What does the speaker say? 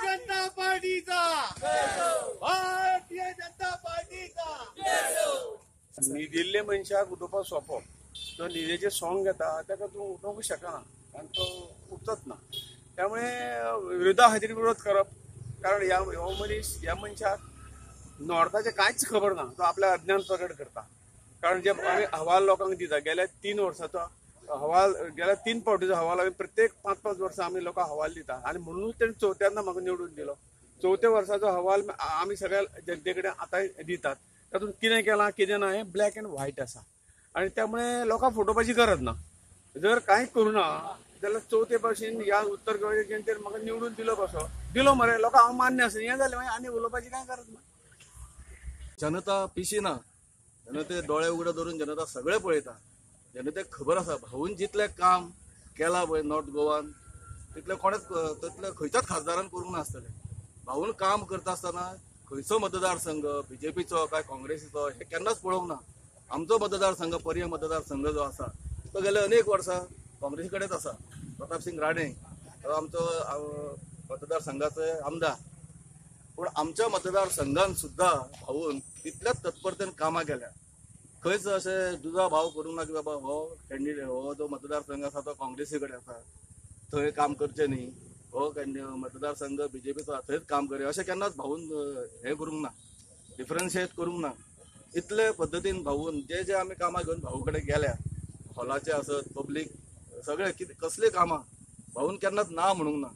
जनता पार्टीचा भारतीय जनता पार्टीचा नी दिल्ले मनशाक उठोवपाक सोंपो तो न्हिदेचे सॉंग घेता ताका तूं उठोवंक शकना कारण तो उठतोच ना. त्यामुळे विरोधा खातीर विरोध करप कारण हो मनीस ह्या मनशाक नॉर्थाचे कांयच खबर ना. तो आपल्या अज्ञान प्रकट करता कारण जे आमी अहवाल लोकांक दिता गेल्या 3 वर्सांचो अहवाल गेल्या 3 फावटीचो अहवाल आमी प्रत्येक 5-5 वर्सां आमी लोकांक अहवाल दिता आनी म्हणूनच तेणें चवथ्यांदा म्हाका निवडून दिलो. 4थ्या वर्साचो अहवाल आमी सगळ्या जनते कडेन आतां दितात. तातूंत कितें केलां कितें ना हें ब्लॅक एंड व्हायट आसा आनी त्यामुळे लोकांक फटोवपाची गरज ना. जर कांय करूना जाल्यार चवथे भाशेन ह्या उत्तर गोंयच्या जनतेन म्हाका निवडून दिलो कसो दिलो मरे लोकांक हांव मान्य आसा हें जालें मागीर आनी उलोवपाची कांय गरज ना. जनता पिशिना जनते डोळे उगडे धरून जनता सगळे पळयता. जनतेक खबर आसा भाऊन जितलें काम केलां पळय नॉर्थ गोवान तितलें कोणेच तितलें खंयच्याच खासदारान करूंक नासतलें. भाऊन काम करता आसतना खंयचो मतदारसंघ बीजेपीचो काय काँग्रेसीचो हे केन्नाच पळोवंक ना. आमचो मतदारसंघ पर्या मतदारसंघ जो आसा तो गेल्या अनेक वर्सां काँग्रेसी कडेच आसा. प्रताप सिंग राणे हो आमचो मतदारसंघाचो आमदार पूण आमच्या मतदारसंघान सुद्दां भाऊन तितल्याच तत्परतेन कामां केल्या. खंयच अशें दुजा भाव करूंक ना की बाबा हो कॅन्डिडेट हो जो मतदारसंघ आसा तो काँग्रेसी कडेन आसा थंय काम करचें न्ही हो मतदारसंघ बीजेपीचो थंयच काम करया अशें केन्नाच भाऊन हें करूंक ना. डिफरन्शिएट करूंक ना. इतले पद्दतीन भाऊन जे जे आमी कामां घेवन भाऊ कडेन गेल्या हॉलाचे आसत पब्लीक सगळे कितें कसलीं कामां भाऊन केन्नाच ना म्हणूंक ना.